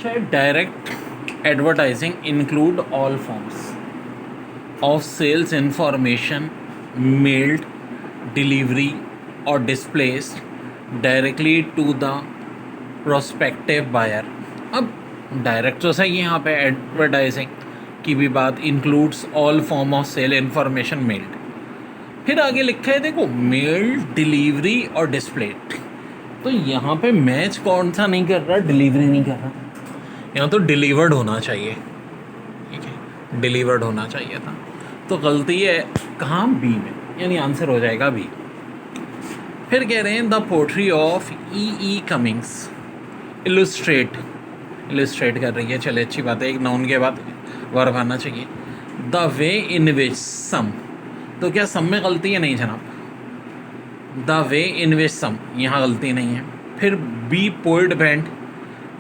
Direct advertising include all forms of sales information mailed, delivery or displaced directly to the prospective buyer. अब direct तो सही है, यहाँ पे एडवर्टाइजिंग की भी बात includes all form of sale information mailed. फिर आगे लिखा है देखो, मेल, डिलीवरी और डिस्प्लेड। तो यहाँ पे मैच कौन सा नहीं कर रहा, डिलीवरी नहीं कर रहा, यहाँ तो डिलीवर्ड होना चाहिए। ठीक है, डिलीवर्ड होना चाहिए था, तो गलती है कहाँ, बी में, यानी आंसर हो जाएगा बी। फिर कह रहे हैं the poetry of E cummings illustrate कर रही है, चले अच्छी बात है, एक नाउन के बाद वर्ब आना चाहिए। द वे इन विच सम, तो क्या सम में गलती है, नहीं जनाब, the way in which some यहाँ गलती नहीं है। फिर बी पोइड बैंड,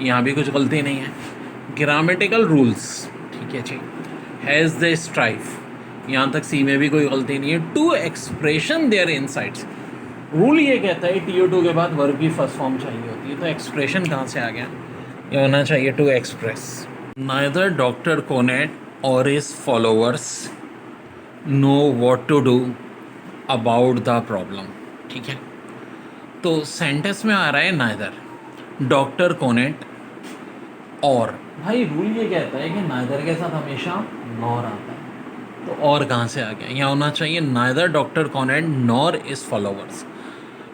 यहाँ भी कुछ गलती नहीं है। ग्रामेटिकल रूल्स, ठीक है जी, हैज़ द स्ट्राइफ, यहाँ तक सी में भी कोई गलती नहीं है। To expression their insights, rule ये कहता है TO2 के बाद वर्ब की फर्स्ट फॉर्म चाहिए होती है, तो एक्सप्रेशन कहाँ से आ गया, ये होना चाहिए to express. Neither doctor Connet और his followers know what to do about the problem. ठीक है, तो सेंटेंस में आ रहा है नाइदर, डॉक्टर कोनेट और, भाई रूल ये कहता है कि नाइदर के साथ हमेशा नॉर आता है, तो और कहाँ से आ गया, यहाँ होना चाहिए नाइदर डॉक्टर कोनेट nor is followers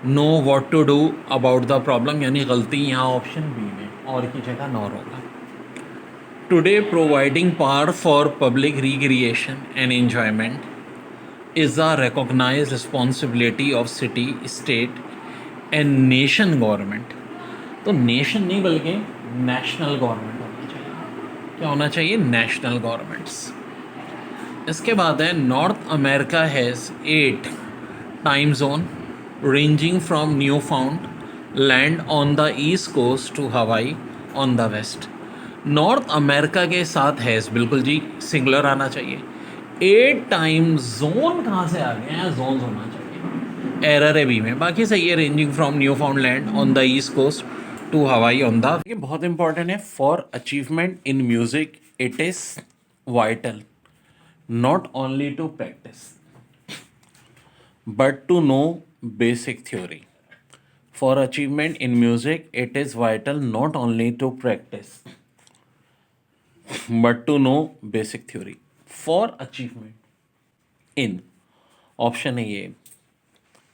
know what to do about the problem, यानी गलती यहाँ ऑप्शन बी में, और की जगह नॉर होगा। Today providing power for public recreation and enjoyment is a recognised responsibility of city, state and nation government. तो nation नहीं बल्कि नेशनल गवर्नमेंट होना चाहिए। क्या होना चाहिए, नेशनल गवर्नमेंट्स। इसके बाद है North America has 8 time zone ranging from Newfoundland on the east coast to Hawaii on the west. North America के साथ हैज़, बिल्कुल जी सिंगुलर आना चाहिए। 8 टाइम जोन कहाँ से आ गए हैं, जोन्स होना चाहिए, एरर है बी में, बाकी सही है। Ranging from Newfoundland on the east coast to Hawaii on the, ये बहुत इंपॉर्टेंट है। For achievement in music it is vital not only to practice but to know basic theory. For achievement in music it is vital not only to practice but to know basic theory. For achievement in, option है ये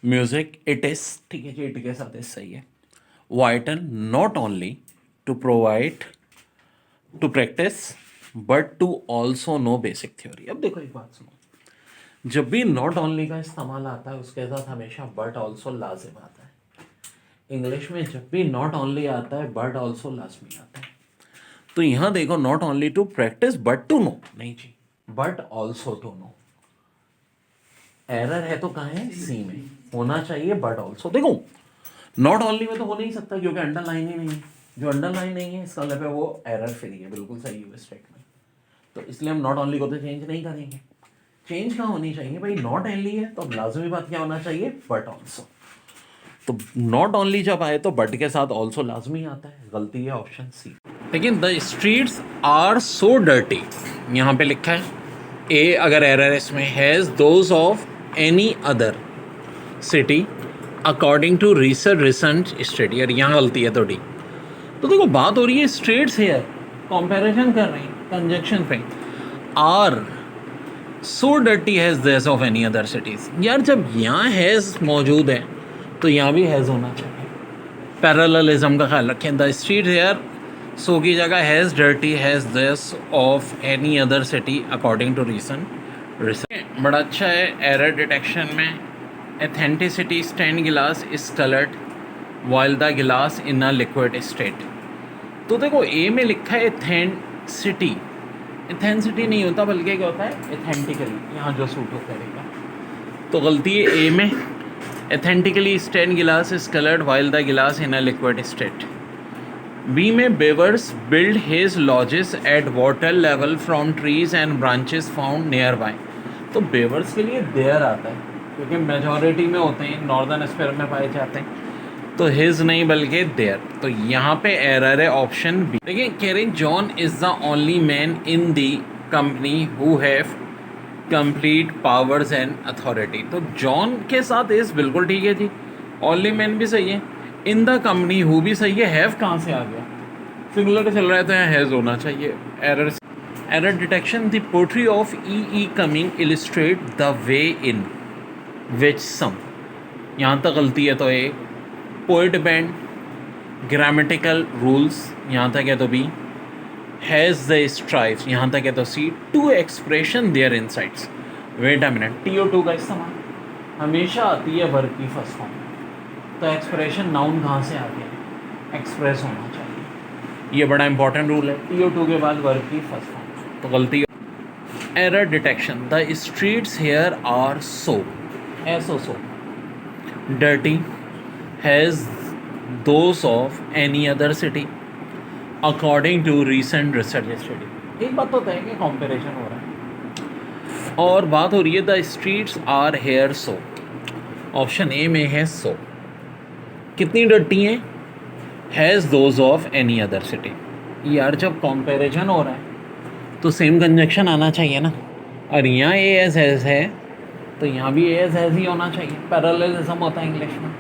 music it is, ठीक है जी, it के साथ सही है। Vital not only to provide to practice but to also know basic theory. अब देखो एक बात सुनो, जब भी नॉट ओनली का इस्तेमाल आता है उसके साथ हमेशा बट ऑल्सो लाजिम आता है। इंग्लिश में जब भी नॉट ओनली आता है बट ऑल्सो लाजमी आता है। तो यहाँ देखो, not only to practice but to know, नहीं जी, but also to know. Error है तो कहाँ है, सी में होना चाहिए बट ऑल्सो। देखो नॉट ओनली में तो हो नहीं सकता क्योंकि अंडरलाइन ही नहीं है, जो अंडरलाइन नहीं है इसका मतलब है वो एरर फ्री है, बिल्कुल सही है स्टेटमेंट। तो इसलिए हम नॉट ओनली को तो चेंज नहीं करेंगे। चेंज कहाँ होनी चाहिए भाई, नॉट ओनली है तो अब लाजमी बात क्या होना चाहिए, बट ऑल्सो। तो नॉट ओनली जब आए तो बट के साथ ऑल्सो लाजमी आता है, गलती है ऑप्शन सी। लेकिन the streets are so dirty, यहाँ पे लिखा है ए, अगर एरर इसमें has those of any other city according to recent study, और यहाँ गलती है तो डी। तो देखो बात हो रही है स्ट्रीट्स है, कंपैरिजन कर रहे हैं कंजक्शन पे। Are so dirty has this of any other cities, यार जब यहाँ हैज़ मौजूद है तो यहाँ भी हैज़ होना चाहिए। पैरेललिज्म का ख्याल रखें। द स्ट्रीट हेयर, सो की जगह has dirty has this of any other city according to recent. बड़ा अच्छा है एरर डिटेक्शन में। Authenticity, stain glass is coloured while the glass in a liquid state. तो देखो ए में लिखा है एथेंसिटी, एथेंसिटी नहीं होता बल्कि क्या होता है, एथेंटिकली, यहाँ जो सूट करेगा। तो गलती है ए में, authentically stain glass is coloured while the glass in a liquid state. B में beavers build his lodges at water level from trees and branches found nearby. तो बेवर्स के लिए देयर आता है क्योंकि मेजॉरिटी में होते हैं, नॉर्दर्न स्फीयर में पाए जाते हैं। तो हिज नहीं बल्कि देयर, तो यहाँ पे एरर है ऑप्शन बी। देखिए कह रहे John is the only man in the company who have complete powers and authority, तो जॉन के साथ इज बिल्कुल ठीक है जी, ओनली मैन भी सही है, इन द कंपनी हु भी सही है, हैव कहाँ से आ गया, सिंगुलर चल रहा है तो यहाँ हैज़ होना चाहिए। Error detection, the poetry of E Cumming illustrate the way in which some, यहाँ तक गलती है तो A, poet bend, grammatical rules यहाँ तक है तो बी, हैज़ द स्ट्राइप्स यहाँ तक है तो C, to expression their insights. Wait a minute, TO2 का इस्तेमाल हमेशा आती है वर्ब की फर्स्ट फॉर्म, तो एक्सप्रेशन नाउन कहाँ से आ गया, एक्सप्रेस होना चाहिए, ये बड़ा इंपॉर्टेंट रूल है, TO2 के बाद वर्ब की फर्स्ट फॉर्म, तो गलती। Error detection, the streets here are so, also so, dirty, has those of any other city according to recent research study. एक बात तो तय है कि कंपैरिजन हो रहा है और बात हो रही है the streets are here so, option A में है सो, कितनी डर्टी हैं, has those of any other city. यार जब कंपैरिजन हो रहा है तो सेम कंजक्शन आना चाहिए ना, और यहाँ ए एस हैज़ है तो यहाँ भी ए एस हैज़ ही होना चाहिए, पैरेललिज्म होता है इंग्लिश में।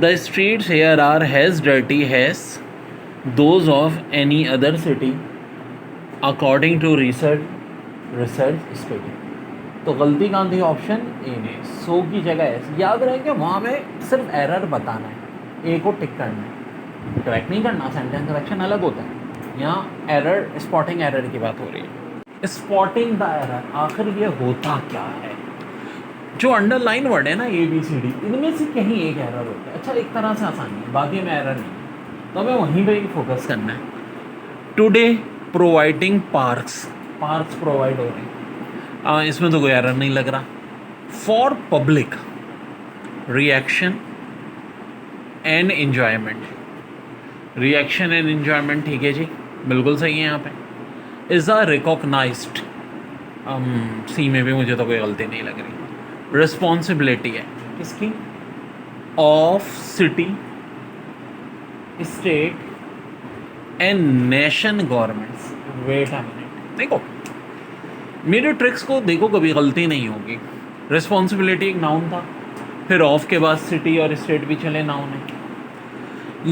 The streets here are has dirty, has those of any other city according to research study, तो गलती कहाँ थी, ऑप्शन ए में, सो की जगह एस। याद रहे कि वहाँ में सिर्फ एरर बताना है, ए को टिक करना है, करेक्ट नहीं करना, सेंटेंस करेक्शन अलग होता है। यहाँ एरर, स्पॉटिंग एरर की बात हो रही है, स्पॉटिंग द एरर, आखिर ये होता क्या है। जो अंडरलाइन वर्ड है ना ABCD, इनमें से कहीं एक एरर होता है, अच्छा एक तरह से आसानी है, बाकी में एरर नहीं, तो हमें वहीं पे ही फोकस करना है। Today providing parks, parks provide हो रहे हैं, इसमें तो कोई एरर नहीं लग रहा। For public reaction and enjoyment, reaction and enjoyment ठीक है जी, बिल्कुल सही है। यहाँ पे इज़ अ रिकॉग्नाइज्ड, सी में भी मुझे तो कोई गलती नहीं लग रही। रिस्पॉन्सिबिलिटी है किसकी, of city, state and nation governments. Wait a minute, देखो मेरे ट्रिक्स को देखो, कभी गलती नहीं होगी। रिस्पॉन्सिबिलिटी एक नाउन था, फिर ऑफ के बाद सिटी और स्टेट भी चले नाउन है,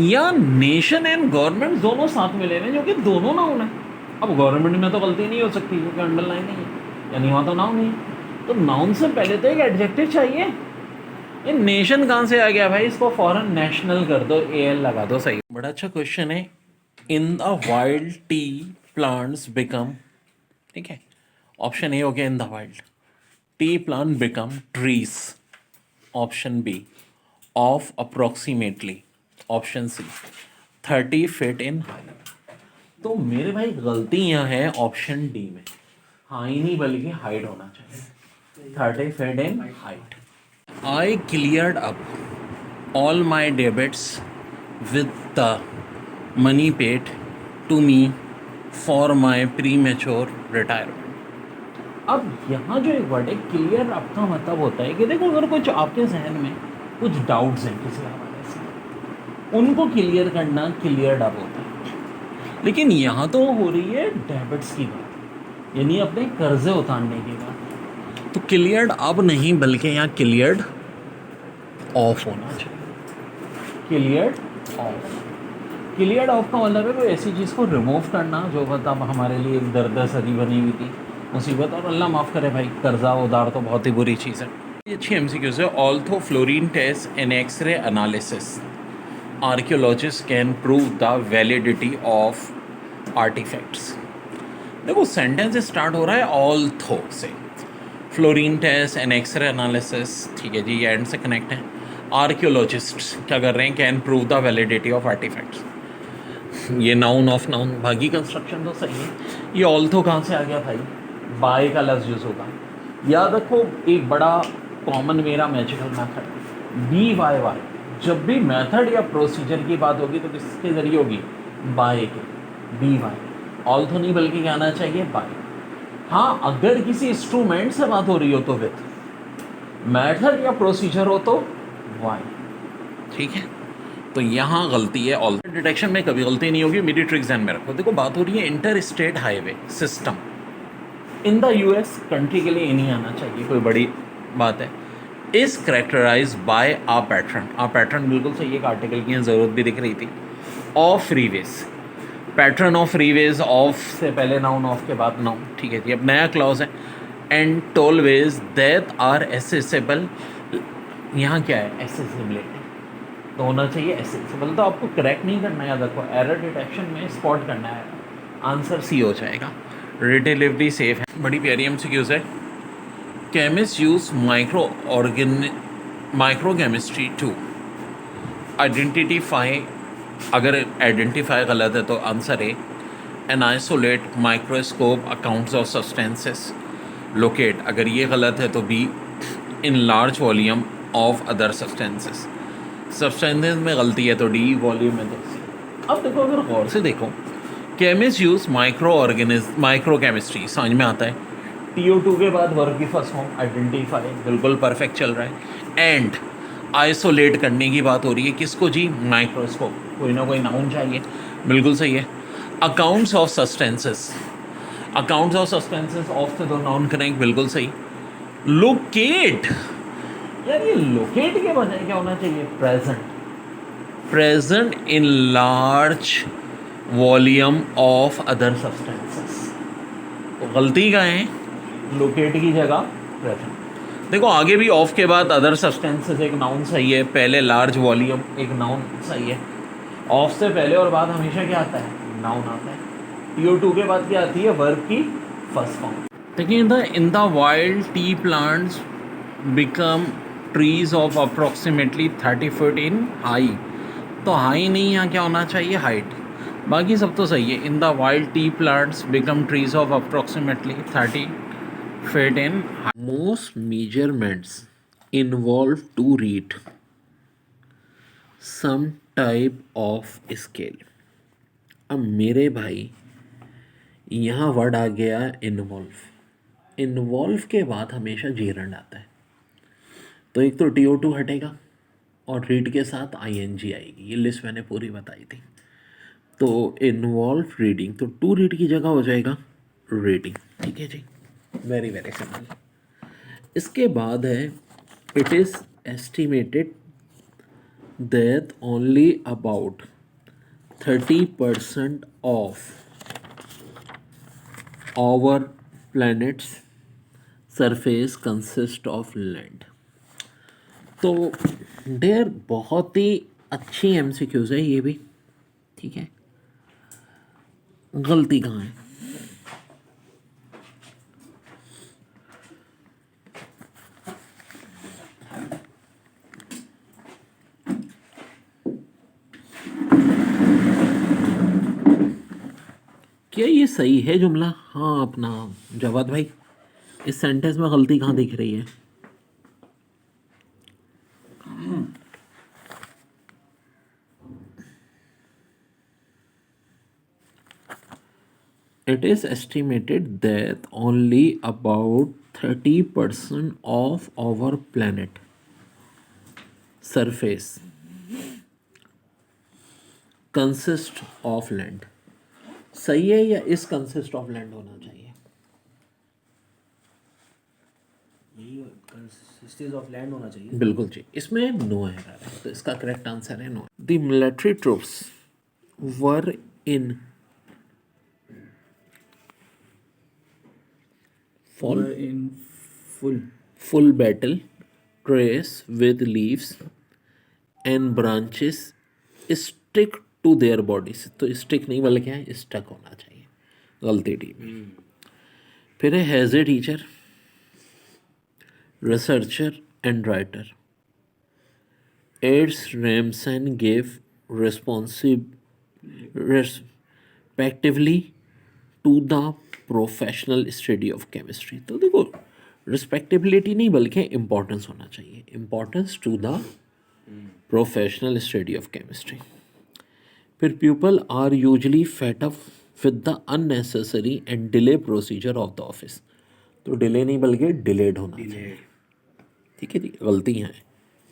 या नेशन एंड गवर्नमेंट दोनों साथ में ले रहे हैं जो कि दोनों नाउन है। अब गवर्नमेंट में तो गलती नहीं हो सकती क्योंकि अंडरलाइन नहीं है, यानी वहाँ तो नाउन नहीं है, तो नाउन से पहले तो एक एडजेक्टिव चाहिए। ये नेशन कहाँ से आ गया भाई, इसको फॉरन नेशनल कर दो, AL लगा दो, सही। बड़ा अच्छा क्वेश्चन है। In the wild tea plants become, ठीक है, ऑप्शन ए हो गया in the wild, tea plant become trees, option B, of approximately, option C, 30 feet in height. तो मेरे भाई गलती यहाँ है ऑप्शन डी में, हाई नहीं बल्कि हाइट होना चाहिए, 30 feet in height. I cleared up all my debts with the money paid to me for my premature retirement. अब यहाँ जो एक वर्ड है क्लियर अप का मतलब होता है कि देखो अगर कुछ आपके जहन में कुछ डाउट्स हैं किसी हवाले से, उनको क्लियर करना क्लियर्ड अप होता है। लेकिन यहाँ तो हो रही है डेबिट्स की बात, यानी अपने कर्जे उतारने की बात, तो क्लियर्ड अब नहीं बल्कि यहाँ क्लियर्ड ऑफ होना चाहिए, क्लियर्ड ऑफ। क्लियर्ड ऑफ का मतलब है कोई ऐसी चीज़ को रिमूव करना जो मतलब हमारे लिए एक दर्द सदी बनी हुई थी, मुसीबत, और अल्लाह माफ़ करे भाई कर्जा उधार तो बहुत ही बुरी चीज़ है। ये अच्छी MCQs है। Although fluorine test and x-ray analysis archaeologist can prove the validity of artefacts. देखो सेंटेंस स्टार्ट हो रहा है ऑल्थो से, fluorine test and x-ray analysis, ठीक है जी, ये एंड से कनेक्ट है। आर्कियोलॉजिस्ट क्या कर रहे हैं, can prove the validity of artefacts, ये नाउन ऑफ नाउन, बाकी कंस्ट्रक्शन तो सही है। ये ऑल्थो कहाँ से आ गया भाई, बाय का लफ्ज़ यूज़ होगा। याद रखो एक बड़ा कॉमन मेरा मैजिकल मेथड, BYY, जब भी मेथड या प्रोसीजर की बात होगी तो किसके जरिए होगी, बाय के, BY, ऑल्थो नहीं बल्कि क्या आना चाहिए, बाय। हाँ अगर किसी इंस्ट्रूमेंट से बात हो रही हो तो विथ, मेथड या प्रोसीजर हो तो वाई, ठीक है। तो यहाँ गलती है ऑल। डिटेक्शन में कभी गलती नहीं होगी, मेरी ट्रिक ध्यान में रखो। देखो बात हो रही है inter state highway system in the US country के लिए ये नहीं आना चाहिए, कोई बड़ी बात है। Is characterise by a pattern बिल्कुल सही, एक आर्टिकल की ज़रूरत भी दिख रही थी। Of freeways, pattern of freeways, of से पहले नाउन, ऑफ के बाद नाउन, ठीक है जी। अब नया क्लॉज है, and tollways that are accessible, यहाँ क्या है एसेसिबिलिटी, तो होना चाहिए एसेसिबल। तो आपको करेक्ट नहीं करना है, याद रखो एरर डिटेक्शन में स्पॉट करना है, आंसर सी हो जाएगा। रिलेटिवली सेफ है, बड़ी प्यारी एमसीक्यूज है। Chemist use microchemistry to identify, अगर आइडेंटिफाई गलत है तो आंसर है an isolate microscope accounts of substances. Locate, अगर ये गलत है तो B in large volume of other substances में गलती है तो डी वॉल्यूम में तो सी। अब देखो अगर गौर से देखो, केमिस्ट यूज माइक्रोकेमिस्ट्री समझ में आता है। TO2 के बाद वर्ब की फर्स्ट फॉर्म आइडेंटिफाई, बिल्कुल परफेक्ट चल रहा है। एंड आइसोलेट करने की बात हो रही है, किसको जी, माइक्रोस्कोप, कोई ना कोई नाउन चाहिए, बिल्कुल सही है। अकाउंट्स ऑफ सब्सटेंसेस ऑफ से तो नाउन करेंगे, बिल्कुल सही। लोकेट, यार ये लोकेट के बजाय क्या होना चाहिए, present in large volume of other substances, तो गलती का है लोकेट की जगह प्रेजेंट। देखो आगे भी ऑफ के बाद अदर सब्सटेंसेस एक नाउन सही है, पहले लार्ज वॉल्यूम एक नाउन सही है। ऑफ से पहले और बाद हमेशा क्या आता है, नाउन आता है। TO2 के बाद क्या आती है, वर्ब की फर्स्ट फॉर्म। देखिए इन the wild tea plants become trees of approximately 30 feet in high, तो हाई नहीं, यहाँ क्या होना चाहिए, हाइट। बाकी सब तो सही है। In the wild tea plants become trees of approximately 30 feet in height. Most measurements involve to read some type of scale. अब मेरे भाई यहाँ वर्ड आ गया इन्वॉल्व के बाद हमेशा जेरंड आता है, तो एक तो TO2 हटेगा और रीड के साथ ING आएगी, ये लिस्ट मैंने पूरी बताई थी। तो इन्वॉल्व रीडिंग, तो टू रीड की जगह हो जाएगा रीडिंग, ठीक है जी, वेरी वेरी सिंपल। इसके बाद है it is estimated that only about 30% of our planet's surface consist of land. तो डेयर बहुत ही अच्छी MCQs है ये भी, ठीक है। गलती कहाँ है, क्या ये सही है जुमला, हाँ अपना जवाद भाई, इस सेंटेंस में गलती कहाँ दिख रही है, it is estimated that only about 30% of our planet surface consist of land। सही है या इस कंसिस्ट ऑफ लैंड होना चाहिए, यही कंसिस्ट ऑफ लैंड होना चाहिए, बिल्कुल जी, इसमें नो है, तो इसका करेक्ट आंसर है no. The military troops were in full battle trays with leaves and branches stick to their bodies, तो स्टिक नहीं बल्कि है स्टक होना चाहिए, गलती डी में। फिर है has a teacher, researcher and writer. Eds Ramson gave respectively to the professional study of chemistry. तो देखो रिस्पेक्टेबिलिटी नहीं बल्कि इम्पोर्टेंस होना चाहिए, importance to the professional study of chemistry. फिर people are usually fed up with the unnecessary and delay procedure of the office, तो delay नहीं बल्कि डिलेड होना चाहिए, ठीक है जी, गलती है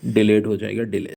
डिलेड हो जाएगा, डिले।